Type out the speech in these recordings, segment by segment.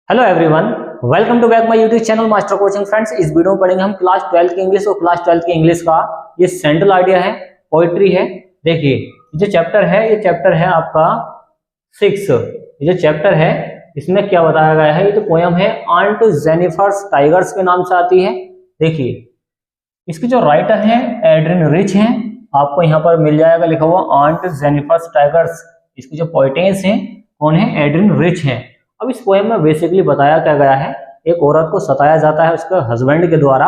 Hello everyone, welcome to back my YouTube channel master coaching. Friends, इस video में पढ़ेंगे हम क्लास 12 की इंग्लिश और क्लास 12 की इंग्लिश का ये सेंट्रल आइडिया है, पोइट्री है। देखिए ये चैप्टर है आपका 6। ये जो चैप्टर है इसमें क्या बताया गया है, ये जो पोयम है आंट जेनिफर्स टाइगर्स के नाम से आती है। देखिए इसके जो राइटर हैं एड्रिन रिच हैं, आपको यहाँ पर मिल जाएगा लिखा हुआ आंट जेनिफर्स टाइगर्स। इसकी जो पोइटेंस हैं कौन है, एड्रिन रिच हैं। अब इस पोएम में बेसिकली बताया क्या गया है, एक औरत को सताया जाता है उसके हस्बैंड के द्वारा।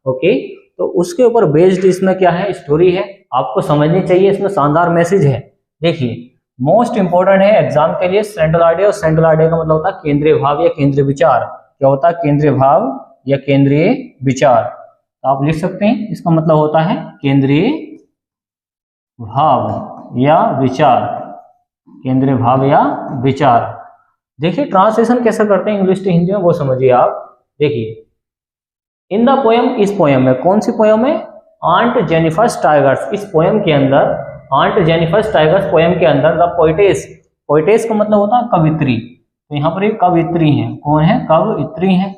ओके, तो उसके ऊपर बेस्ड इसमें क्या है, स्टोरी है, आपको समझनी चाहिए। इसमें शानदार मैसेज है। देखिए मोस्ट इंपॉर्टेंट है एग्जाम के लिए सेंट्रल आइडिया। और सेंट्रल आइडिया का मतलब होता है केंद्रीय भाव या केंद्रीय विचार। क्या होता है, केंद्रीय भाव या केंद्रीय विचार। तो आप लिख सकते हैं इसका मतलब होता है केंद्रीय भाव या विचार, केंद्रीय भाव या विचार। देखिए ट्रांसलेशन कैसे करते हैं इंग्लिश टू हिंदी में, वो समझिए आप। देखिए इन द पोयम, इस पोयम में, कौन सी पोयम है, आंट जेनिफर्स टाइगर्स। इस पोयम के अंदर आंट जेनिफर्स टाइगर्स पोयम के अंदर द पोइटेस, पोइटेस का मतलब होता है कवित्री। तो यहाँ पर एक कवित्री है, कौन है, कवित्री है।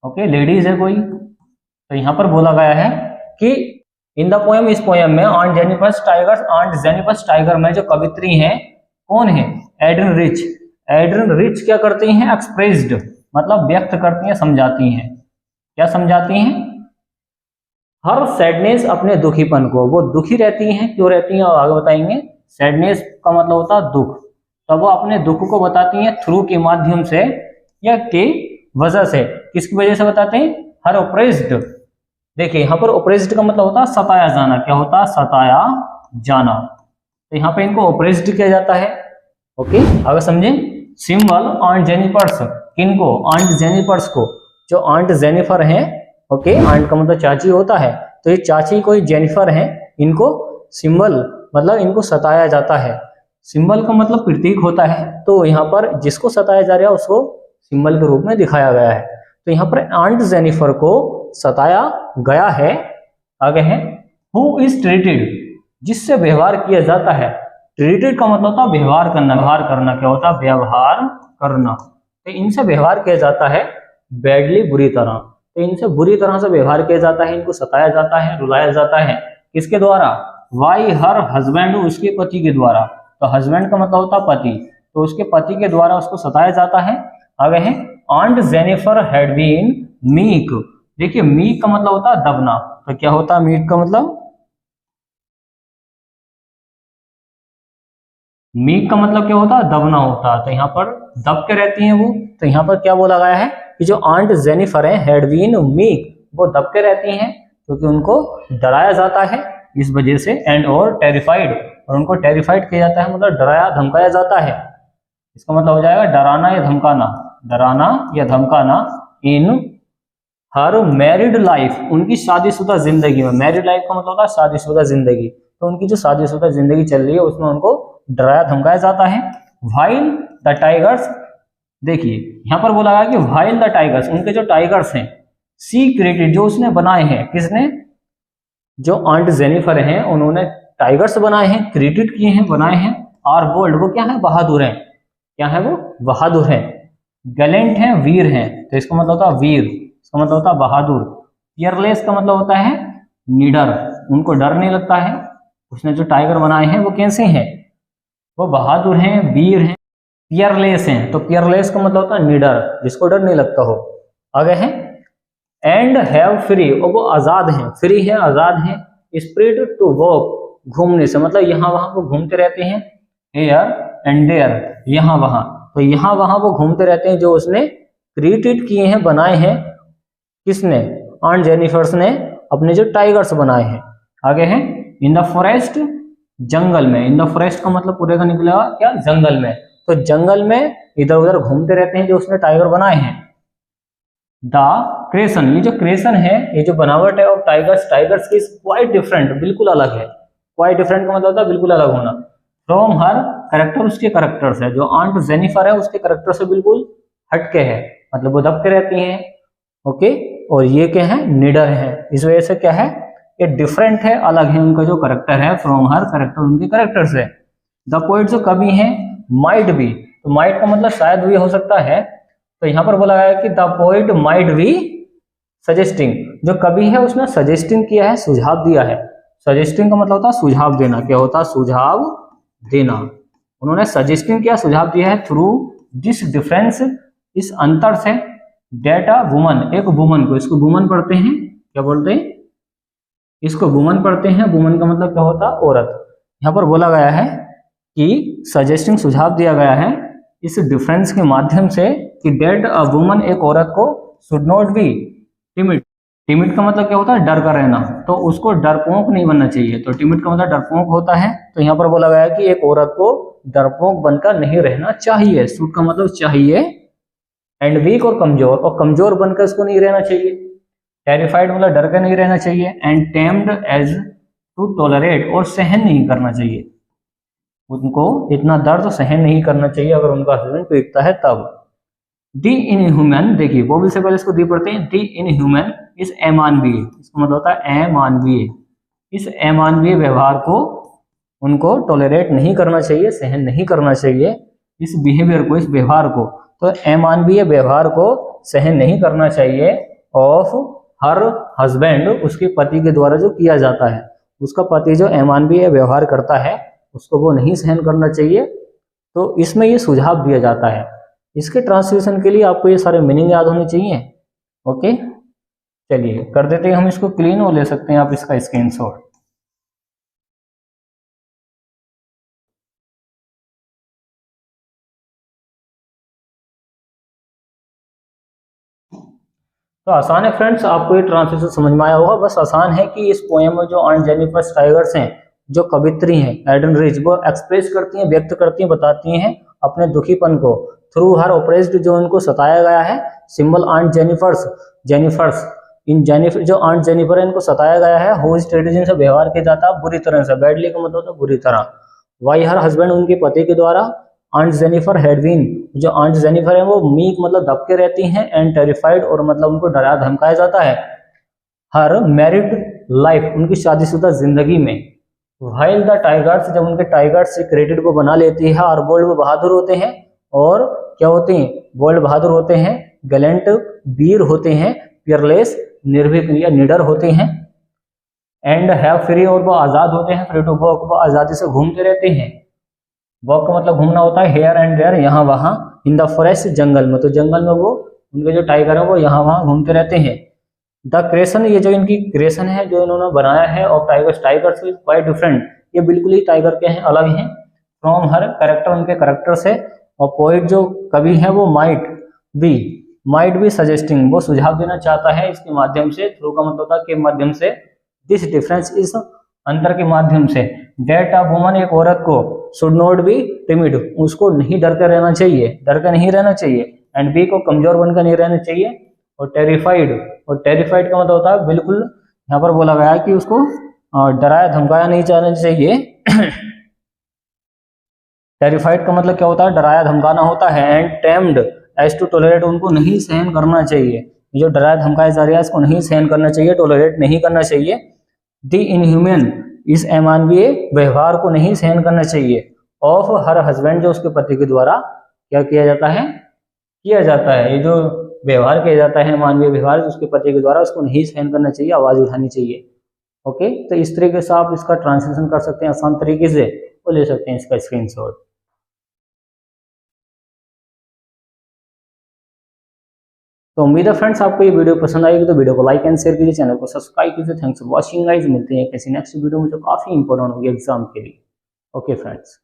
ओके, लेडीज है कोई। तो यहाँ पर बोला गया है कि इन द पोयम, इस पोयम में aunt Jennifer's tigers, aunt Jennifer's tiger में जो कवित्री है कौन है, एड्रिन रिच। एड्रिन रिच क्या करती हैं, एक्सप्रेस्ड मतलब व्यक्त करती हैं, समझाती हैं। क्या समझाती हैं, हर सैडनेस, अपने दुखीपन को। वो दुखी रहती हैं, क्यों रहती हैं और आगे बताएंगे। सैडनेस का मतलब होता है दुख, तो वो अपने दुख को बताती हैं थ्रू के माध्यम से या के वजह से। किसकी वजह से बताते हैं, हर ओप्रेस्ड। देखिए यहाँ पर ओप्रेस्ड का मतलब होता है सताया जाना। क्या होता है, सताया जाना। तो यहाँ पे इनको ओप्रेस्ड किया जाता है। ओके, आगे समझें। सिंबल आंट जेनिफर्स, किनको, आंट जेनिफर्स को। जो आंट जेनिफर हैं, ओके, आंट का मतलब चाची होता है, तो ये चाची कोई जेनिफर हैं, इनको सिंबल मतलब इनको सताया जाता है। सिंबल का मतलब प्रतीक होता है, तो यहाँ पर जिसको सताया जा रहा है उसको सिंबल के रूप में दिखाया गया है। तो यहाँ पर आंट जेनिफर को सताया गया है। आगे है हु इज ट्रीटेड, जिससे व्यवहार किया जाता है। ट्रीटेड का मतलब होता है व्यवहार करना। व्यवहार करना क्या होता है, व्यवहार करना। तो इनसे व्यवहार किया जाता है बैडली, बुरी तरह। तो इनसे बुरी तरह से व्यवहार किया जाता है, इनको सताया जाता है, रुलाया जाता है। किसके द्वारा, वाई हर हस्बैंड, उसके पति के द्वारा। तो हस्बैंड का मतलब होता है पति, तो उसके पति के द्वारा उसको सताया जाता है। आगे है aunt Jennifer had been meek. देखिए मीक का मतलब होता है दबना। तो क्या होता है मीक का मतलब, मीक का मतलब क्या होता है, दबना होता है। तो यहाँ पर दब के रहती हैं वो। तो यहाँ पर क्या बोला गया है कि जो आंट जेनिफर है हैड बीन मीक, वो दब के रहती हैं क्योंकि उनको डराया जाता है इस वजह से। एंड और टेरिफाइड, और उनको टेरिफाइड किया जाता है, मतलब डराया धमकाया जाता है। इसका मतलब हो जाएगा डराना या धमकाना, डराना या धमकाना। इन हर मैरिड लाइफ, उनकी शादीशुदा जिंदगी में। मैरिड लाइफ का मतलब होता है शादीशुदा जिंदगी। तो उनकी जो शादीशुदा जिंदगी चल रही है उसमें उनको डराया धमकाया जाता है। व्हाइल द टाइगर्स, देखिए यहाँ पर बोला गया कि व्हाइल द टाइगर्स, उनके जो टाइगर्स हैं, सी क्रिएटेड, जो उसने बनाए हैं, किसने, जो आंट जेनिफर हैं उन्होंने टाइगर्स बनाए हैं, क्रिएटेड किए हैं, बनाए हैं। आर बोल्ड, वो क्या है, बहादुर हैं। क्या है वो, बहादुर हैं। गैलेंट हैं, वीर हैं। तो इसका मतलब होता है वीर, इसका मतलब होता है बहादुर। फियरलेस का मतलब होता है निडर, उनको डर नहीं लगता है। उसने जो टाइगर बनाए हैं वो कैसे हैं, वो बहादुर हैं, वीर हैं, फियरलेस हैं। तो फियरलेस का मतलब होता है निडर, जिसको डर नहीं लगता हो। आगे है एंड हैव फ्री, और वो आजाद हैं, फ्री है, आजाद हैं। स्प्रिट टू वॉक, घूमने से, मतलब यहाँ वहां वो घूमते रहते हैं। हेयर एंड देयर, यहाँ वहां। तो यहाँ वहां वो घूमते रहते हैं, जो उसने क्रिएटेड किए हैं, बनाए हैं। किसने, आंट जेनिफर्स ने अपने जो टाइगर्स बनाए हैं। आगे है इन द फॉरेस्ट, जंगल में। इन द फॉरेस्ट का मतलब पूरे का निकलेगा क्या, जंगल में। तो जंगल में इधर उधर घूमते रहते हैं जो उसने टाइगर बनाए हैं। द क्रिएशन, ये जो क्रिएशन है, ये जो बनावट है ऑफ टाइगर्स, टाइगर्स की क्वाइट डिफरेंट, बिल्कुल अलग है। क्वाइट डिफरेंट का मतलब होता है बिल्कुल अलग होना। फ्रॉम हर कैरेक्टर, उसके कैरेक्टर से। जो आंट जेनिफर है उसके कैरेक्टर से बिल्कुल हटके है, मतलब वो दब के रहती हैं। ओके, और ये क्या है, निडर है। इस वजह से क्या है, ये डिफरेंट है, अलग है उनका जो कैरेक्टर है, फ्रॉम हर कैरेक्टर, उनके कैरेक्टर से। द पोइट जो कवि हैं, माइट बी, तो माइट का मतलब शायद भी हो सकता है। तो यहाँ पर बोला गया है कि the poet might be suggesting, जो कवि है उसने सजेस्टिंग किया है, सुझाव दिया है। सजेस्टिंग का मतलब होता है सुझाव देना। क्या होता है? सुझाव देना। उन्होंने सजेस्टिंग किया, सुझाव दिया है थ्रू दिस डिफरेंस, इस अंतर से, डेट अ वुमन, एक वुमन को, इसको वुमन पढ़ते हैं, क्या बोलते हैं? इसको वुमन पढ़ते हैं। वुमन का मतलब क्या होता है? औरत। यहाँ पर बोला गया है कि सजेस्टिंग, सुझाव दिया गया है इस डिफरेंस के माध्यम से कि डेट अ वुमन, एक औरत को, should not be timid. Timid का मतलब क्या होता है? डर का रहना। तो उसको डरपोक नहीं बनना चाहिए। तो टिमिड का मतलब डरपोक होता है। तो यहाँ पर बोला गया है कि एक औरत को डरपोक बनकर नहीं रहना चाहिए। शुड का मतलब चाहिए, एंड वीक और कमजोर बनकर इसको नहीं रहना चाहिए। टेरिफाइड मतलब डर कर नहीं रहना चाहिए। And tamed as to tolerate, और सहन नहीं करना चाहिए। उनको इतना दर्द सहन नहीं करना चाहिए अगर उनका हस्बैंड पीटता है तब। दी इनह्यूमन, देखिए वो से पहले इसको दी पढ़ते हैं। दी इनह्यूमन इस अमानवीय, इसका मतलब होता है अमानवीय। इस अमानवीय व्यवहार को उनको टॉलरेट नहीं करना चाहिए, सहन नहीं करना चाहिए। इस बिहेवियर को, इस व्यवहार को, तो अमानवीय व्यवहार को सहन नहीं करना चाहिए। ऑफ हर हस्बैंड, उसके पति के द्वारा जो किया जाता है, उसका पति जो अमानवीय व्यवहार करता है उसको वो नहीं सहन करना चाहिए। तो इसमें ये सुझाव दिया जाता है। इसके ट्रांसलेशन के लिए आपको ये सारे मीनिंग याद होने चाहिए। ओके, चलिए कर देते हैं हम इसको क्लीन, और ले सकते हैं आप इसका स्क्रीनशॉट। तो आसान है फ्रेंड्स, आपको ये ट्रांसलेशन समझ में आया होगा। बस आसान है कि इस पोएम में जो ऑन जेनिफर स्टाइगर्स हैं, जो कवित्री हैं एडन रिच, वो एक्सप्रेस करती हैं, व्यक्त करती हैं, बताती हैं अपने दुखीपन को थ्रू हर ओप्रेस्ड, जो उनको सताया गया है। सिंबल आंट जेनिफर्स इन जेनिफर, जो आंट जेनिफर है इनको सताया गया है। हु इज ट्रीटेड, जिनसे व्यवहार किया जाता है बुरी तरह से। बैडली का मतलब होता है बुरी तरह। वाई हर हस्बैंड, उनके पति के द्वारा। आंट जेनिफर हैड बीन, जो आंट जेनिफर है वो मीक मतलब दबके रहती हैं, एंड टेरिफाइड, और मतलब उनको डराया धमकाया जाता है। हर मैरिड लाइफ, उनकी शादीशुदा जिंदगी में। व्हाइल द टाइगर्स, जब उनके टाइगर्स क्रेडिट को बना लेती है, और बोल्ड, वो बहादुर होते हैं, और क्या होते हैं? बोल्ड बहादुर होते हैं, गैलेंट वीर होते हैं, पियरलेस निर्भीक या निडर होते हैं, एंड हैव फ्री, और वो आजाद होते हैं, फ्री टू वॉक, वो आजादी से घूमते रहते हैं। वॉक का मतलब घूमना होता है, हेयर एंड देयर, यहाँ वहाँ, इन द फॉरेस्ट, जंगल में। तो जंगल में वो, उनके जो टाइगर है वो यहाँ वहाँ घूमते रहते हैं। द क्रिएशन, ये जो इनकी क्रिएशन है जो इन्होंने बनाया है of tigers is quite different, ये बिल्कुल ही टाइगर के हैं, अलग हैं। फ्रॉम हर कैरेक्टर, उनके कैरेक्टर से। और पोइट जो कवि है वो माइट बी सजेस्टिंग, वो सुझाव देना चाहता है इसके माध्यम से। थ्रू का मतलब होता है के माध्यम से। दिस डिफरेंस, इस अंतर के माध्यम से। डेट अ वुमन, एक औरत को, शुड नॉट बी टिमिड, उसको नहीं डर कर रहना चाहिए, डर कर नहीं रहना चाहिए। एंड बी को, कमजोर बनकर नहीं रहना चाहिए। और टेरिफाइड का मतलब होता है बिल्कुल, यहाँ पर बोला गया है कि उसको डराया धमकाया नहीं जाना चाहिए। टेरिफाइड का मतलब क्या होता है? डराया धमकाना होता है। And tamed as to tolerate, उनको नहीं सहन करना चाहिए। जो डराया धमकाया जा रहा है इसको नहीं सहन करना चाहिए, टॉलरेट नहीं करना चाहिए। द इनह्यूमन, इस अमानवीय व्यवहार को नहीं सहन करना चाहिए। ऑफ हर हस्बैंड, जो उसके पति के द्वारा क्या किया जाता है? ये जो व्यवहार किया जाता है मानवीय व्यवहार उसके पति के द्वारा, उसको नहीं सहन करना चाहिए, आवाज उठानी चाहिए। ओके, तो इस तरीके से आप इसका ट्रांसलेशन कर सकते हैं आसान तरीके से, और ले सकते हैं इसका स्क्रीनशॉट। तो उम्मीद है फ्रेंड्स आपको ये वीडियो पसंद आएगी, तो वीडियो को लाइक एंड शेयर कीजिए, चैनल को सब्सक्राइब कीजिए। थैंक्स फॉर वॉचिंग गाइस, मिलते हैं किसी नेक्स्ट वीडियो में जो काफी इंपॉर्टेंट होगी एग्जाम के लिए। Okay friends.